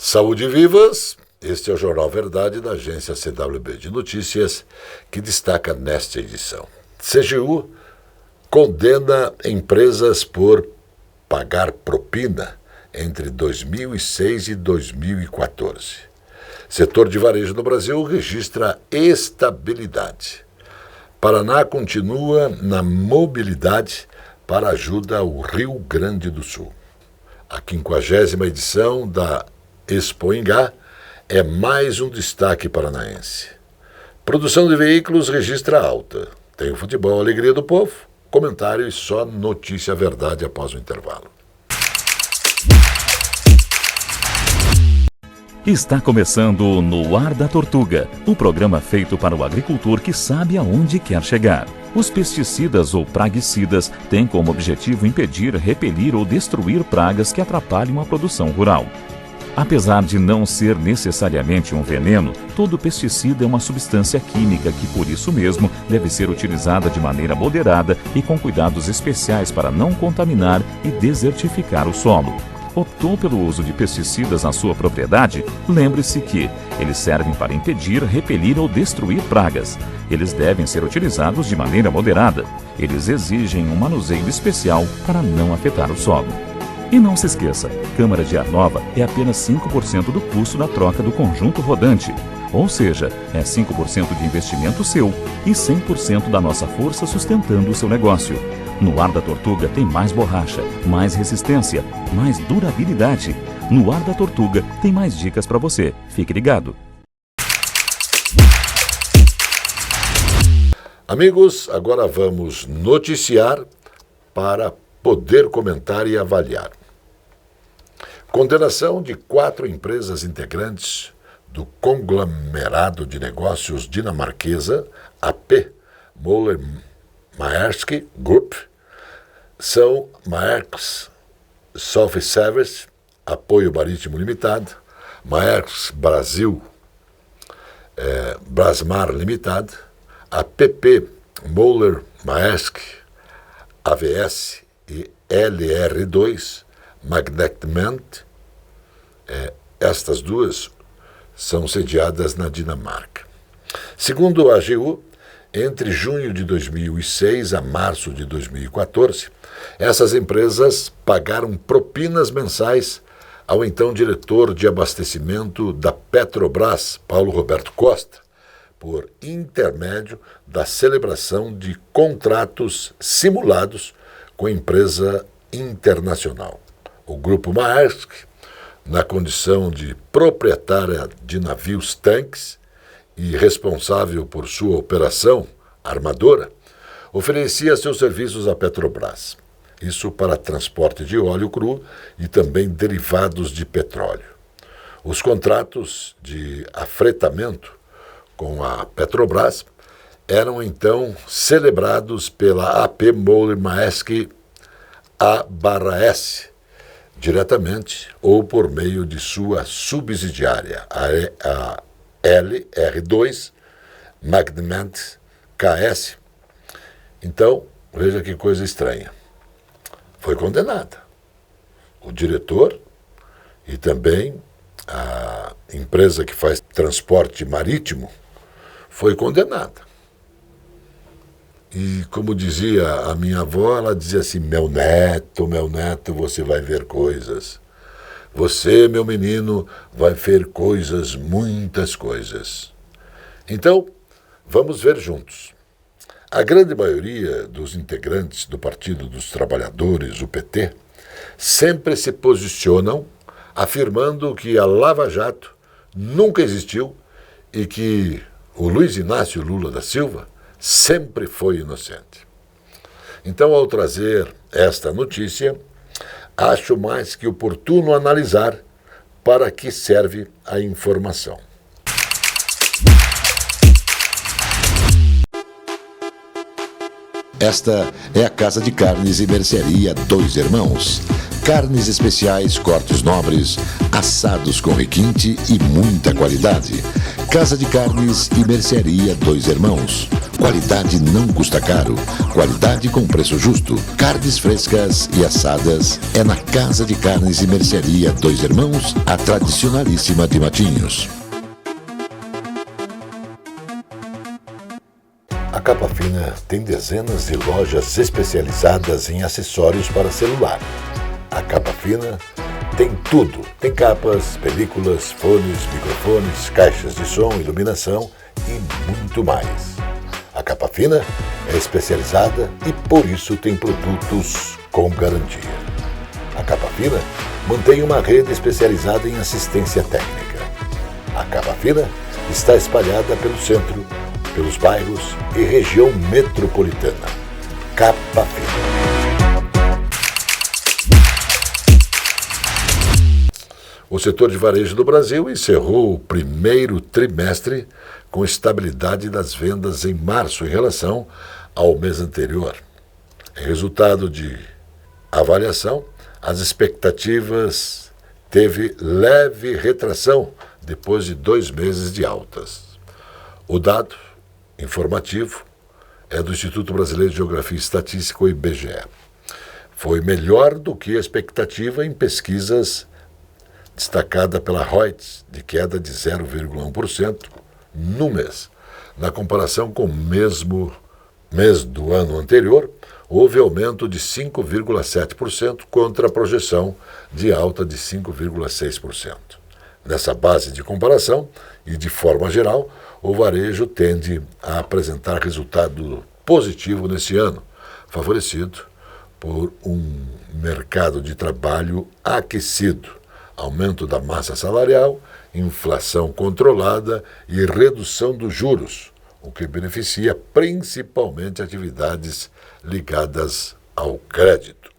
Saúde vivas, este é o Jornal Verdade da agência CWB de Notícias, que destaca nesta edição. CGU condena empresas por pagar propina entre 2006 e 2014. Setor de varejo no Brasil registra estabilidade. Paraná continua na mobilidade para ajuda ao Rio Grande do Sul. A 50ª edição da Expo Ingá é mais um destaque paranaense. Produção de veículos registra alta. Tem o futebol, a alegria do povo, comentário e só notícia verdade após o intervalo. Está começando No Ar da Tortuga, o programa feito para o agricultor que sabe aonde quer chegar. Os pesticidas ou praguicidas têm como objetivo impedir, repelir ou destruir pragas que atrapalham a produção rural. Apesar de não ser necessariamente um veneno, todo pesticida é uma substância química que, por isso mesmo, deve ser utilizada de maneira moderada e com cuidados especiais para não contaminar e desertificar o solo. Optou pelo uso de pesticidas na sua propriedade? Lembre-se que eles servem para impedir, repelir ou destruir pragas. Eles devem ser utilizados de maneira moderada. Eles exigem um manuseio especial para não afetar o solo. E não se esqueça, câmara de ar nova é apenas 5% do custo da troca do conjunto rodante. Ou seja, é 5% de investimento seu e 100% da nossa força sustentando o seu negócio. No Ar da Tortuga tem mais borracha, mais resistência, mais durabilidade. No Ar da Tortuga tem mais dicas para você. Fique ligado. Amigos, agora vamos noticiar para poder comentar e avaliar. Condenação de 4 empresas integrantes do conglomerado de negócios dinamarquesa AP Møller Maersk Group são Maersk Surface Service, Apoio Marítimo Limitado, Maersk Brasil Brasmar Limitado, a PP Møller Maersk AVS e LR2 Magnetment. Estas duas são sediadas na Dinamarca. Segundo a AGU, entre junho de 2006 a março de 2014, essas empresas pagaram propinas mensais ao então diretor de abastecimento da Petrobras, Paulo Roberto Costa, por intermédio da celebração de contratos simulados com empresa internacional. O Grupo Maersk, na condição de proprietária de navios tanques e responsável por sua operação armadora, oferecia seus serviços à Petrobras. Isso para transporte de óleo cru e também derivados de petróleo. Os contratos de afretamento com a Petrobras eram então celebrados pela AP Møller Maersk A/S, diretamente ou por meio de sua subsidiária, a LR2 Magnetment KS. Então, veja que coisa estranha. Foi condenada. O diretor e também a empresa que faz transporte marítimo foi condenada. E como dizia a minha avó, ela dizia assim: meu neto, você vai ver coisas. Você, meu menino, vai ver coisas, muitas coisas. Então, vamos ver juntos. A grande maioria dos integrantes do Partido dos Trabalhadores, o PT, sempre se posicionam afirmando que a Lava Jato nunca existiu e que o Luiz Inácio Lula da Silva sempre foi inocente. Então, ao trazer esta notícia, acho mais que oportuno analisar para que serve a informação. Esta é a Casa de Carnes e Mercearia Dois Irmãos. Carnes especiais, cortes nobres, assados com requinte e muita qualidade. Casa de Carnes e Mercearia Dois Irmãos. Qualidade não custa caro. Qualidade com preço justo. Carnes frescas e assadas é na Casa de Carnes e Mercearia Dois Irmãos, a tradicionalíssima de Matinhos. A Capa Fina tem dezenas de lojas especializadas em acessórios para celular. A Capa Fina tem tudo. Tem capas, películas, fones, microfones, caixas de som, iluminação e muito mais. A Capa Fina é especializada e por isso tem produtos com garantia. A Capa Fina mantém uma rede especializada em assistência técnica. A Capa Fina está espalhada pelo centro, pelos bairros e região metropolitana. Capa Fina. O setor de varejo do Brasil encerrou o primeiro trimestre com estabilidade das vendas em março em relação ao mês anterior. Em resultado de avaliação, as expectativas teve leve retração depois de 2 meses de altas. O dado informativo é do Instituto Brasileiro de Geografia e Estatística, o IBGE. Foi melhor do que a expectativa em pesquisas destacada pela Reuters, de queda de 0,1% no mês. Na comparação com o mesmo mês do ano anterior, houve aumento de 5,7% contra a projeção de alta de 5,6%. Nessa base de comparação e de forma geral, o varejo tende a apresentar resultado positivo nesse ano, favorecido por um mercado de trabalho aquecido, aumento da massa salarial, inflação controlada e redução dos juros, o que beneficia principalmente atividades ligadas ao crédito.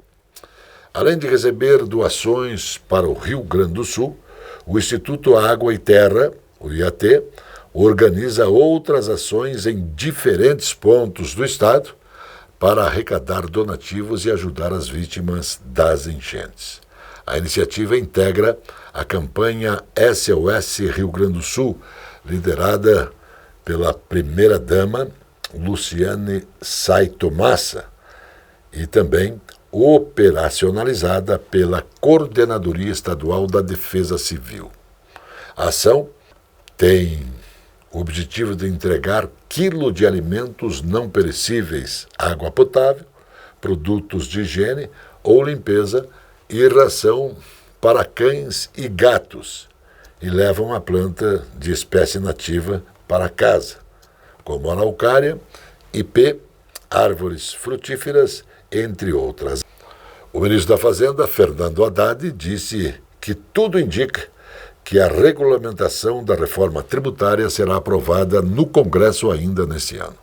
Além de receber doações para o Rio Grande do Sul, o Instituto Água e Terra, o IAT, organiza outras ações em diferentes pontos do estado para arrecadar donativos e ajudar as vítimas das enchentes. A iniciativa integra a campanha SOS Rio Grande do Sul, liderada pela primeira-dama Luciane Saito Massa e também operacionalizada pela Coordenadoria Estadual da Defesa Civil. A ação tem o objetivo de entregar quilo de alimentos não perecíveis, água potável, produtos de higiene ou limpeza e ração para cães e gatos, e levam a planta de espécie nativa para casa, como araucária, ipê, árvores frutíferas, entre outras. O ministro da Fazenda, Fernando Haddad, disse que tudo indica que a regulamentação da reforma tributária será aprovada no Congresso ainda neste ano.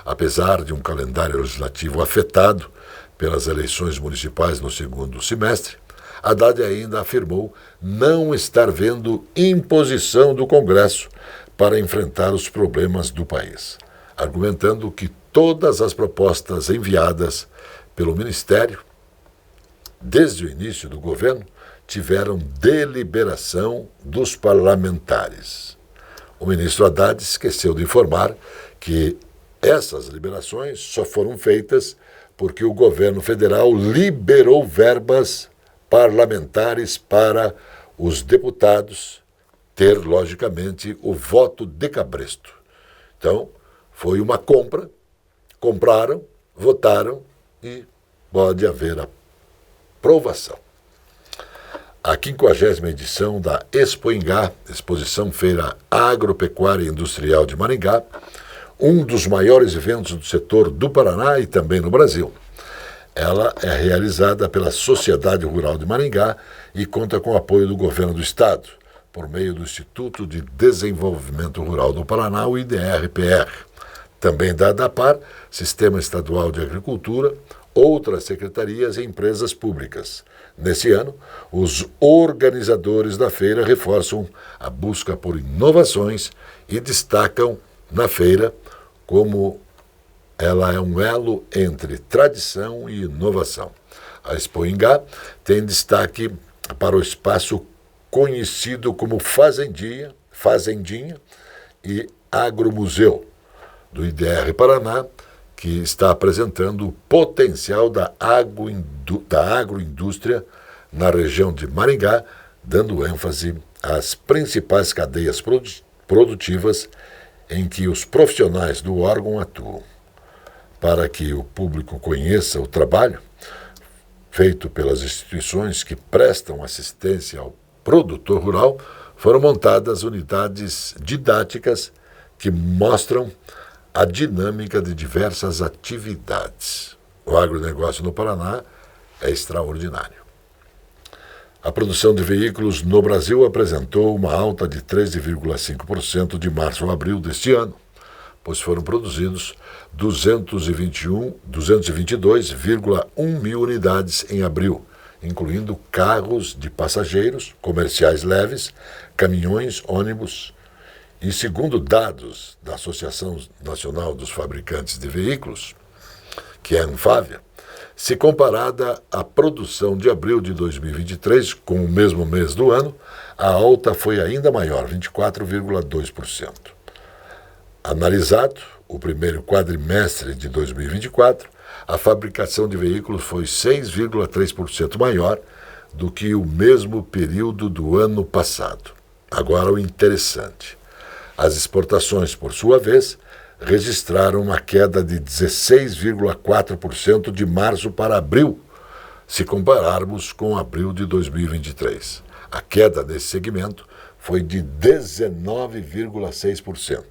Apesar de um calendário legislativo afetado pelas eleições municipais no segundo semestre, Haddad ainda afirmou não estar vendo imposição do Congresso para enfrentar os problemas do país, argumentando que todas as propostas enviadas pelo Ministério, desde o início do governo, tiveram deliberação dos parlamentares. O ministro Haddad esqueceu de informar que essas liberações só foram feitas porque o governo federal liberou verbas parlamentares para os deputados ter, logicamente, o voto de cabresto. Então, foi uma compra, compraram, votaram e pode haver aprovação. A 50ª edição da Expoingá, Exposição Feira Agropecuária e Industrial de Maringá, um dos maiores eventos do setor do Paraná e também no Brasil. Ela é realizada pela Sociedade Rural de Maringá e conta com o apoio do governo do estado, por meio do Instituto de Desenvolvimento Rural do Paraná, o IDR-PR. Também da ADAPAR, Sistema Estadual de Agricultura, outras secretarias e empresas públicas. Nesse ano, os organizadores da feira reforçam a busca por inovações e destacam na feira como ela é um elo entre tradição e inovação. A Expoingá tem destaque para o espaço conhecido como Fazendinha e Agromuseu, do IDR Paraná, que está apresentando o potencial da agroindústria na região de Maringá, dando ênfase às principais cadeias produtivas em que os profissionais do órgão atuam. Para que o público conheça o trabalho feito pelas instituições que prestam assistência ao produtor rural, foram montadas unidades didáticas que mostram a dinâmica de diversas atividades. O agronegócio no Paraná é extraordinário. A produção de veículos no Brasil apresentou uma alta de 13,5% de março a abril deste ano, pois foram produzidos 222,1 mil unidades em abril, incluindo carros de passageiros, comerciais leves, caminhões, ônibus. E segundo dados da Associação Nacional dos Fabricantes de Veículos, que é a Anfávia, se comparada à produção de abril de 2023 com o mesmo mês do ano, a alta foi ainda maior, 24,2%. Analisado o primeiro quadrimestre de 2024, a fabricação de veículos foi 6,3% maior do que o mesmo período do ano passado. Agora o interessante. As exportações, por sua vez, registraram uma queda de 16,4% de março para abril, se compararmos com abril de 2023. A queda desse segmento foi de 19,6%.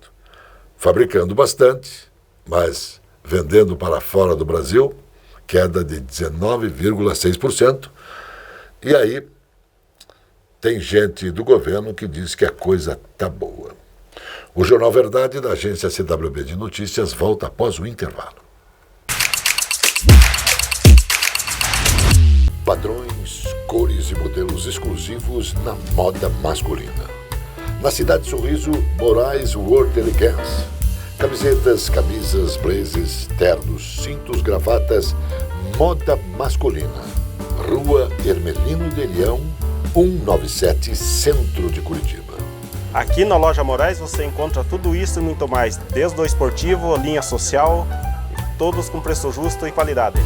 Fabricando bastante, mas vendendo para fora do Brasil, queda de 19,6%. E aí, tem gente do governo que diz que a coisa está boa. O Jornal Verdade, da agência CWB de Notícias, volta após o intervalo. Padrões, cores e modelos exclusivos na moda masculina. Na Cidade Sorriso, Moraes World Elegance. Camisetas, camisas, blazers, ternos, cintos, gravatas, moda masculina. Rua Hermelino de Leão, 197, Centro de Curitiba. Aqui na Loja Moraes você encontra tudo isso e muito mais, desde o esportivo, linha social, todos com preço justo e qualidade.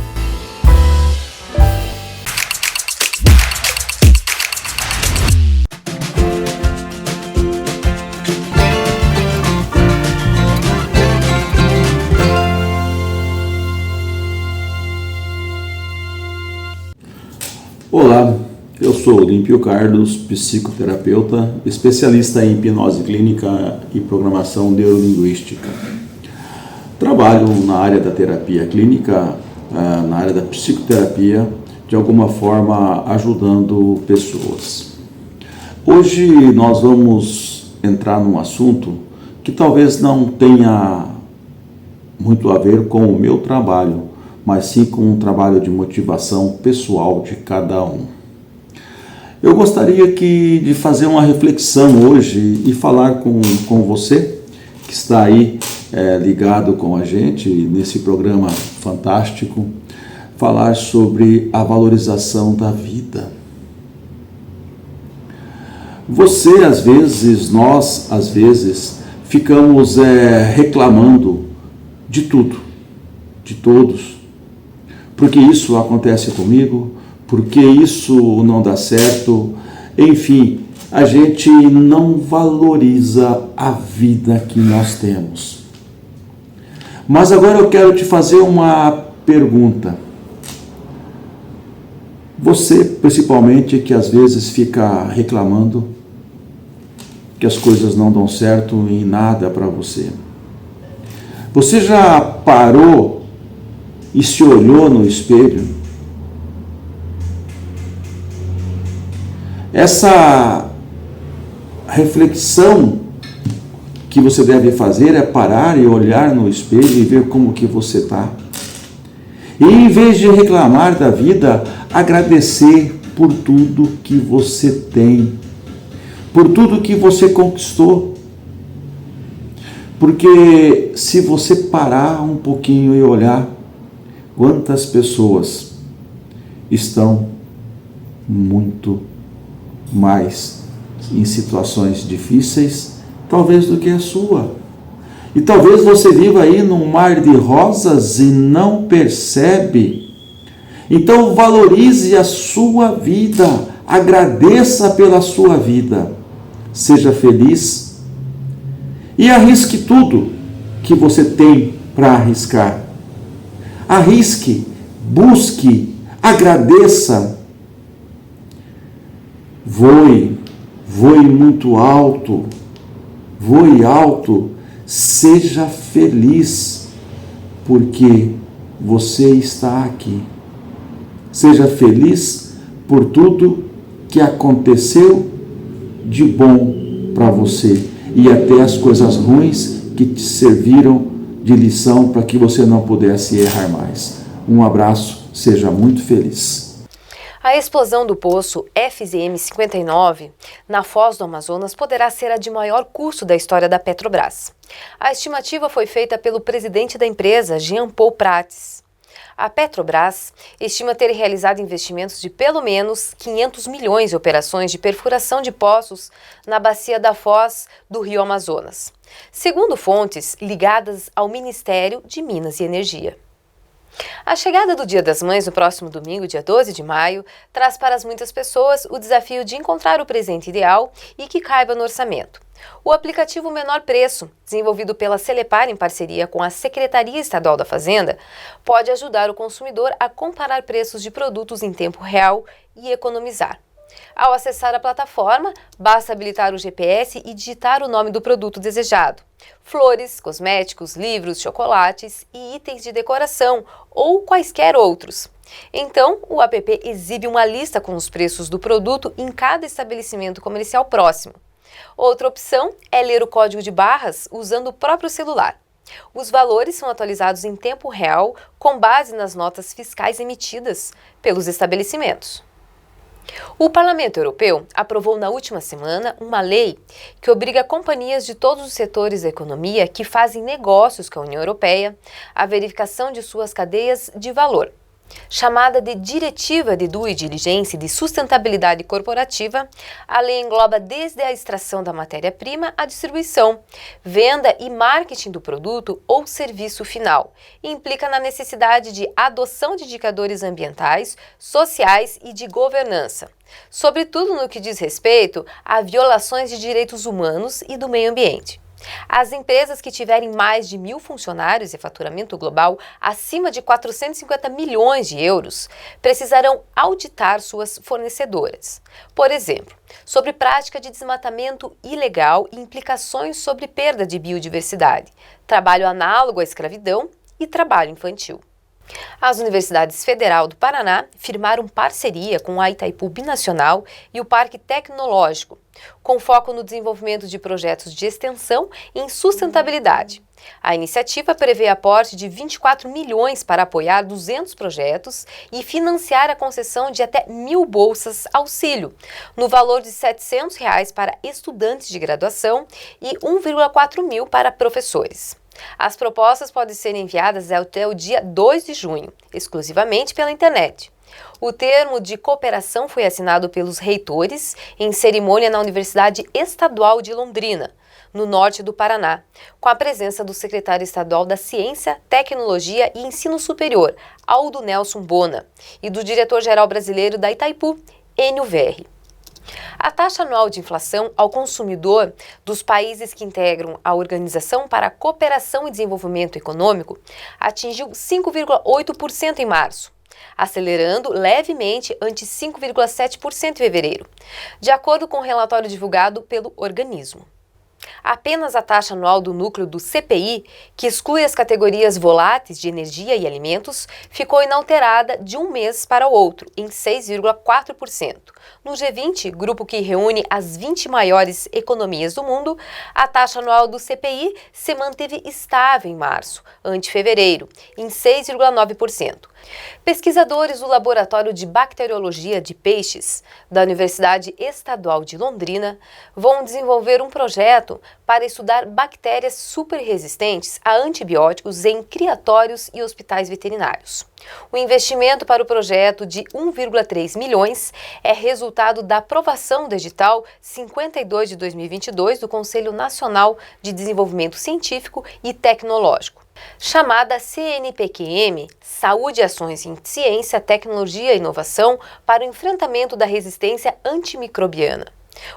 Olá, eu sou Olímpio Carlos, psicoterapeuta, especialista em hipnose clínica e programação neurolinguística. Trabalho na área da terapia clínica, na área da psicoterapia, de alguma forma ajudando pessoas. Hoje nós vamos entrar num assunto que talvez não tenha muito a ver com o meu trabalho, mas sim com um trabalho de motivação pessoal de cada um. Eu gostaria de fazer uma reflexão hoje e falar com você, que está aí ligado com a gente nesse programa fantástico, falar sobre a valorização da vida. Você, às vezes, nós, às vezes, ficamos reclamando de tudo, de todos. Porque isso acontece comigo, porque isso não dá certo, enfim, a gente não valoriza a vida que nós temos. Mas agora eu quero te fazer uma pergunta. Você, principalmente, que às vezes fica reclamando que as coisas não dão certo em nada para você. Você já parou e se olhou no espelho? Essa reflexão que você deve fazer é parar e olhar no espelho e ver como que você está. E em vez de reclamar da vida, agradecer por tudo que você tem, por tudo que você conquistou. Porque se você parar um pouquinho e olhar, quantas pessoas estão muito mais em situações difíceis, talvez do que a sua. E talvez você viva aí num mar de rosas e não percebe. Então valorize a sua vida, agradeça pela sua vida, seja feliz e arrisque tudo que você tem para arriscar. Arrisque, busque, agradeça. Voe muito alto, voe alto, seja feliz, porque você está aqui. Seja feliz por tudo que aconteceu de bom para você e até as coisas ruins que te serviram de lição para que você não pudesse errar mais. Um abraço, seja muito feliz. A explosão do poço FZM-59 na Foz do Amazonas poderá ser a de maior custo da história da Petrobras. A estimativa foi feita pelo presidente da empresa, Jean Paul Prates. A Petrobras estima ter realizado investimentos de pelo menos 500 milhões em operações de perfuração de poços na bacia da Foz do Rio Amazonas, segundo fontes ligadas ao Ministério de Minas e Energia. A chegada do Dia das Mães no próximo domingo, dia 12 de maio, traz para muitas pessoas o desafio de encontrar o presente ideal e que caiba no orçamento. O aplicativo Menor Preço, desenvolvido pela Celepar em parceria com a Secretaria Estadual da Fazenda, pode ajudar o consumidor a comparar preços de produtos em tempo real e economizar. Ao acessar a plataforma, basta habilitar o GPS e digitar o nome do produto desejado. Flores, cosméticos, livros, chocolates e itens de decoração ou quaisquer outros. Então, o app exibe uma lista com os preços do produto em cada estabelecimento comercial próximo. Outra opção é ler o código de barras usando o próprio celular. Os valores são atualizados em tempo real com base nas notas fiscais emitidas pelos estabelecimentos. O Parlamento Europeu aprovou na última semana uma lei que obriga companhias de todos os setores da economia que fazem negócios com a União Europeia à verificação de suas cadeias de valor. Chamada de Diretiva de Due Diligence de Sustentabilidade Corporativa, a lei engloba desde a extração da matéria-prima à distribuição, venda e marketing do produto ou serviço final e implica na necessidade de adoção de indicadores ambientais, sociais e de governança, sobretudo no que diz respeito a violações de direitos humanos e do meio ambiente. As empresas que tiverem mais de 1.000 funcionários e faturamento global acima de 450 milhões de euros precisarão auditar suas fornecedoras. Por exemplo, sobre prática de desmatamento ilegal e implicações sobre perda de biodiversidade, trabalho análogo à escravidão e trabalho infantil. As Universidades Federal do Paraná firmaram parceria com a Itaipu Binacional e o Parque Tecnológico, com foco no desenvolvimento de projetos de extensão em sustentabilidade. A iniciativa prevê aporte de 24 milhões para apoiar 200 projetos e financiar a concessão de até 1.000 bolsas auxílio, no valor de R$ 700 para estudantes de graduação e 1,4 mil para professores. As propostas podem ser enviadas até o dia 2 de junho, exclusivamente pela internet. O termo de cooperação foi assinado pelos reitores em cerimônia na Universidade Estadual de Londrina, no norte do Paraná, com a presença do secretário estadual da Ciência, Tecnologia e Ensino Superior, Aldo Nelson Bona, e do diretor-geral brasileiro da Itaipu, Enio Verri. A taxa anual de inflação ao consumidor dos países que integram a Organização para a Cooperação e Desenvolvimento Econômico atingiu 5,8% em março, acelerando levemente ante 5,7% em fevereiro, de acordo com o relatório divulgado pelo organismo. Apenas a taxa anual do núcleo do CPI, que exclui as categorias voláteis de energia e alimentos, ficou inalterada de um mês para o outro, em 6,4%. No G20, grupo que reúne as 20 maiores economias do mundo, a taxa anual do CPI se manteve estável em março, ante fevereiro, em 6,9%. Pesquisadores do Laboratório de Bacteriologia de Peixes da Universidade Estadual de Londrina vão desenvolver um projeto para estudar bactérias superresistentes a antibióticos em criatórios e hospitais veterinários. O investimento para o projeto de 1,3 milhões é resultado da aprovação do edital 52 de 2022 do Conselho Nacional de Desenvolvimento Científico e Tecnológico, chamada CNPqM, Saúde e Ações em Ciência, Tecnologia e Inovação para o enfrentamento da resistência antimicrobiana.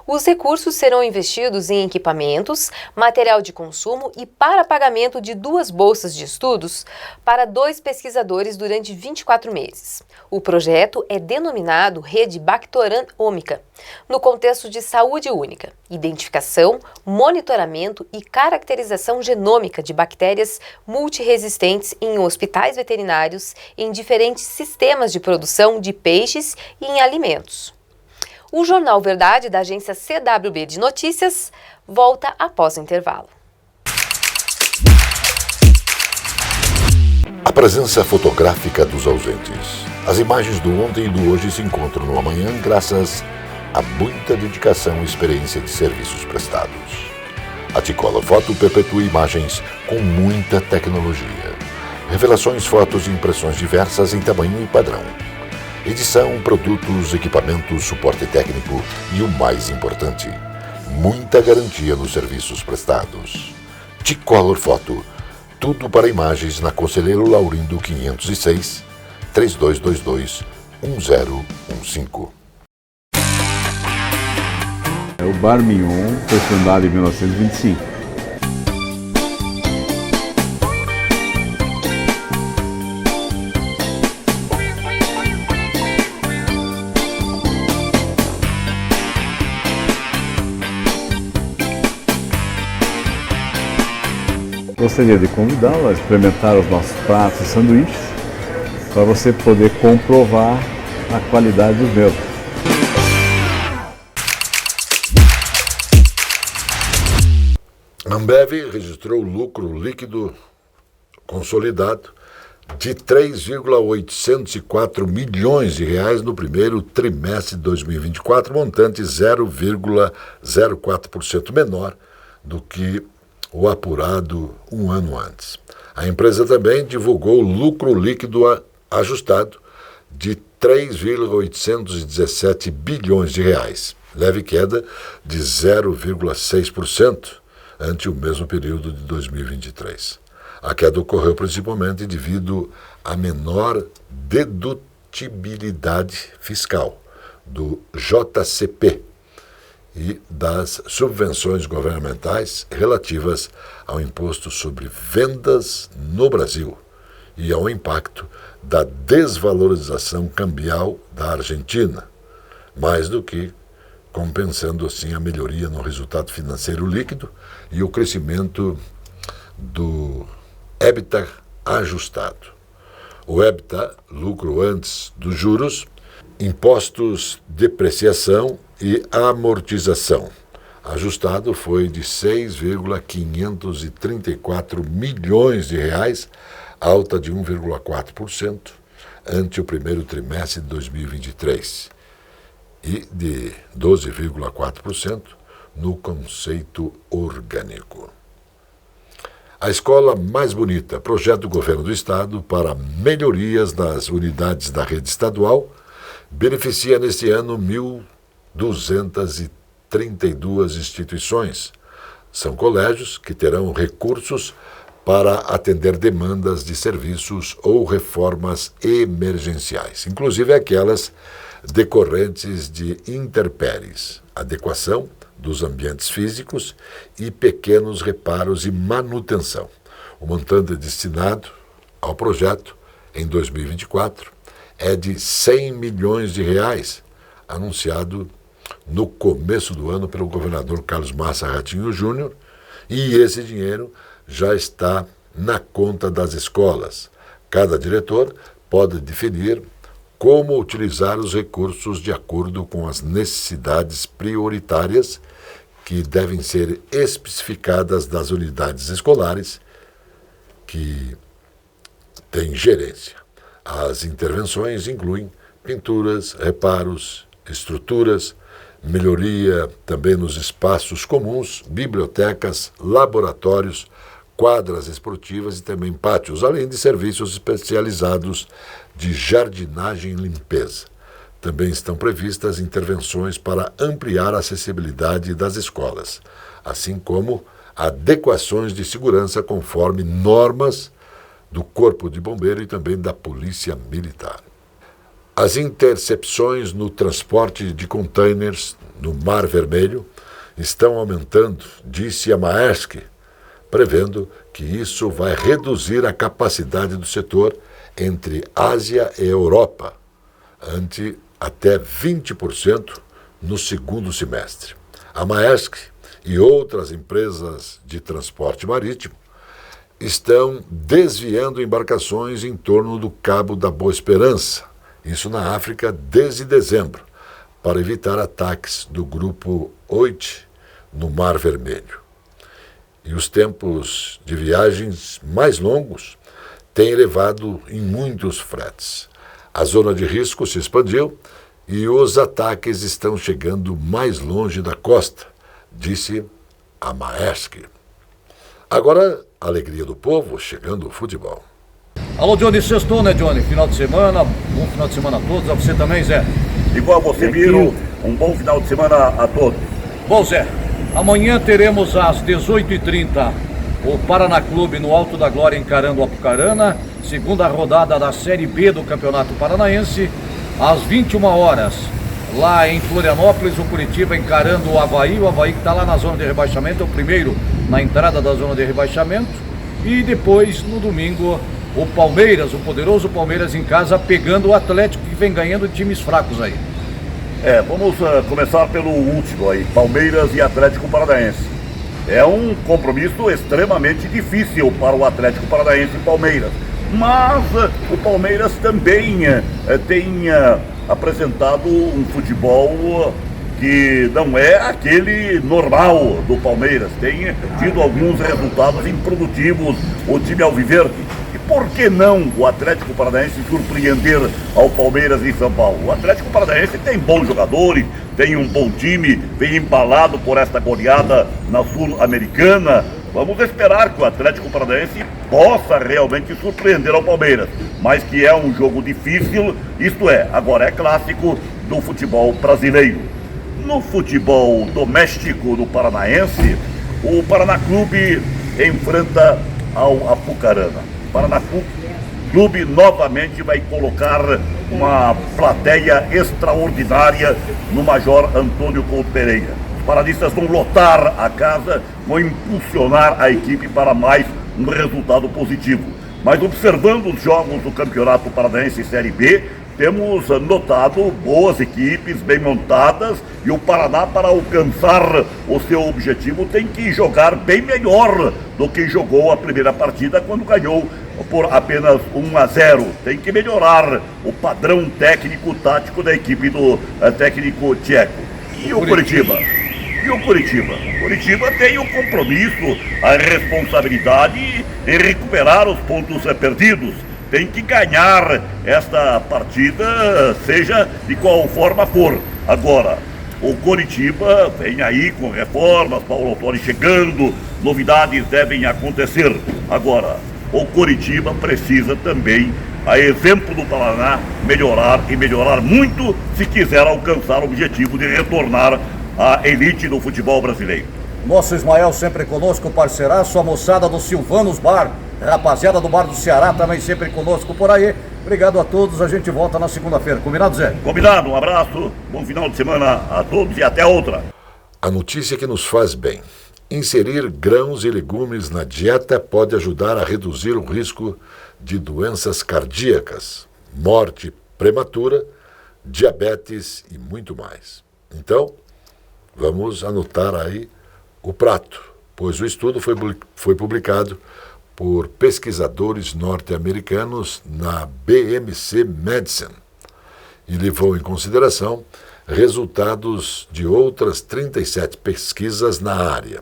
Os recursos serão investidos em equipamentos, material de consumo e para pagamento de 2 bolsas de estudos para 2 pesquisadores durante 24 meses. O projeto é denominado Rede Bacterômica, no contexto de saúde única, identificação, monitoramento e caracterização genômica de bactérias multiresistentes em hospitais veterinários, em diferentes sistemas de produção de peixes e em alimentos. O Jornal Verdade, da agência CWB de Notícias, volta após o intervalo. A presença fotográfica dos ausentes. As imagens do ontem e do hoje se encontram no amanhã graças a muita dedicação e experiência de serviços prestados. A T-Color Foto perpetua imagens com muita tecnologia. Revelações, fotos e impressões diversas em tamanho e padrão. Edição, produtos, equipamentos, suporte técnico e o mais importante, muita garantia nos serviços prestados. T-Color Foto, tudo para imagens na Conselheiro Laurindo 506, 3222-1015. O Bar Mignon foi fundado em 1925. Gostaria de convidá-lo a experimentar os nossos pratos e sanduíches para você poder comprovar a qualidade dos mesmos. A Ambev registrou lucro líquido consolidado de 3,804 milhões de reais no primeiro trimestre de 2024, montante 0,04% menor do que o apurado um ano antes. A empresa também divulgou lucro líquido ajustado de 3,817 bilhões de reais, leve queda de 0,6% ante o mesmo período de 2023. A queda ocorreu principalmente devido à menor dedutibilidade fiscal do JCP e das subvenções governamentais relativas ao imposto sobre vendas no Brasil e ao impacto da desvalorização cambial da Argentina, mais do que compensando assim a melhoria no resultado financeiro líquido e o crescimento do EBITDA ajustado. O EBITDA, lucro antes dos juros, impostos, depreciação e amortização, ajustado foi de 6,534 milhões de reais, alta de 1,4% ante o primeiro trimestre de 2023 e de 12,4% no conceito orgânico. A Escola Mais Bonita, projeto do Governo do Estado para melhorias nas unidades da rede estadual, beneficia neste ano 1.232 instituições. São colégios que terão recursos para atender demandas de serviços ou reformas emergenciais, inclusive aquelas decorrentes de intempéries, adequação dos ambientes físicos e pequenos reparos e manutenção. O montante destinado ao projeto em 2024 é de 100 milhões de reais, anunciado no começo do ano pelo governador Carlos Massa Ratinho Júnior, e esse dinheiro já está na conta das escolas. Cada diretor pode definir como utilizar os recursos de acordo com as necessidades prioritárias que devem ser especificadas das unidades escolares que têm gerência. As intervenções incluem pinturas, reparos, estruturas, melhoria também nos espaços comuns, bibliotecas, laboratórios, quadras esportivas e também pátios, além de serviços especializados de jardinagem e limpeza. Também estão previstas intervenções para ampliar a acessibilidade das escolas, assim como adequações de segurança conforme normas do Corpo de Bombeiro e também da Polícia Militar. As intercepções no transporte de containers no Mar Vermelho estão aumentando, disse a Maersk, prevendo que isso vai reduzir a capacidade do setor entre Ásia e Europa, ante até 20% no segundo semestre. A Maersk e outras empresas de transporte marítimo estão desviando embarcações em torno do Cabo da Boa Esperança, isso na África, desde dezembro, para evitar ataques do grupo Oit no Mar Vermelho. E os tempos de viagens mais longos têm elevado em muitos fretes. A zona de risco se expandiu e os ataques estão chegando mais longe da costa, disse a Maersk. Agora, a alegria do povo, chegando o futebol. Alô, Johnny, sextou, né, Johnny? Final de semana, bom final de semana a todos. A você também, Zé. Igual você viram, um bom final de semana a todos. Bom, Zé, amanhã teremos às 18h30 o Paraná Clube no Alto da Glória encarando o Apucarana, segunda rodada da Série B do Campeonato Paranaense. Às 21 horas, lá em Florianópolis, o Curitiba encarando o Avaí que está lá na zona de rebaixamento, é o primeiro na entrada da zona de rebaixamento. E depois, no domingo, o Palmeiras, o poderoso Palmeiras em casa, pegando o Atlético, que vem ganhando de times fracos aí. Vamos começar pelo último aí, Palmeiras e Atlético Paranaense. É um compromisso extremamente difícil para o Atlético Paranaense e Palmeiras. Mas o Palmeiras também tem apresentado um futebol que não é aquele normal do Palmeiras. Tem tido alguns resultados improdutivos o time alviverde. E por que não o Atlético Paranaense surpreender ao Palmeiras em São Paulo? O Atlético Paranaense tem bons jogadores, tem um bom time, vem embalado por esta goleada na Sul-Americana. Vamos esperar que o Atlético Paranaense possa realmente surpreender ao Palmeiras. Mas que é um jogo difícil, isto é, agora é clássico do futebol brasileiro. No futebol doméstico do Paranaense, o Paraná Clube enfrenta ao Apucarana. O Paraná Clube novamente vai colocar uma plateia extraordinária no Major Antônio Couto Pereira. Os paranistas vão lotar a casa, vão impulsionar a equipe para mais um resultado positivo. Mas observando os jogos do Campeonato Paranaense Série B, temos notado boas equipes, bem montadas, e o Paraná, para alcançar o seu objetivo, tem que jogar bem melhor do que jogou a primeira partida, quando ganhou por apenas 1-0. Tem que melhorar o padrão técnico-tático da equipe do técnico tcheco. E o Curitiba? O Curitiba tem o compromisso, a responsabilidade de recuperar os pontos perdidos. Tem que ganhar esta partida, seja de qual forma for. Agora, o Coritiba vem aí com reformas, Paulo Autori chegando, novidades devem acontecer. Agora, o Coritiba precisa também, a exemplo do Paraná, melhorar e melhorar muito se quiser alcançar o objetivo de retornar à elite do futebol brasileiro. Nosso Ismael sempre conosco, parceiraço, a moçada do Silvanos Bar, rapaziada do Bar do Ceará também sempre conosco por aí. Obrigado a todos, a gente volta na segunda-feira. Combinado, Zé? Combinado, um abraço, bom final de semana a todos e até outra. A notícia que nos faz bem. Inserir grãos e legumes na dieta pode ajudar a reduzir o risco de doenças cardíacas, morte prematura, diabetes e muito mais. Então, vamos anotar aí o prato, pois o estudo foi publicado por pesquisadores norte-americanos na BMC Medicine e levou em consideração resultados de outras 37 pesquisas na área.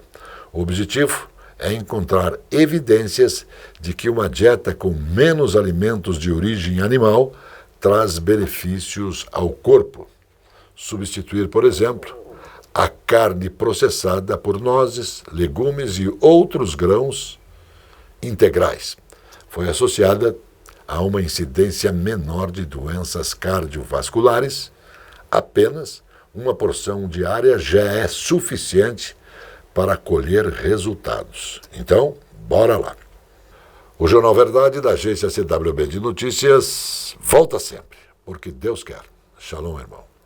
O objetivo é encontrar evidências de que uma dieta com menos alimentos de origem animal traz benefícios ao corpo. Substituir, por exemplo, a carne processada por nozes, legumes e outros grãos integrais foi associada a uma incidência menor de doenças cardiovasculares. Apenas uma porção diária já é suficiente para colher resultados. Então, bora lá. O Jornal Verdade da agência CWB de Notícias volta sempre, porque Deus quer. Shalom, irmão.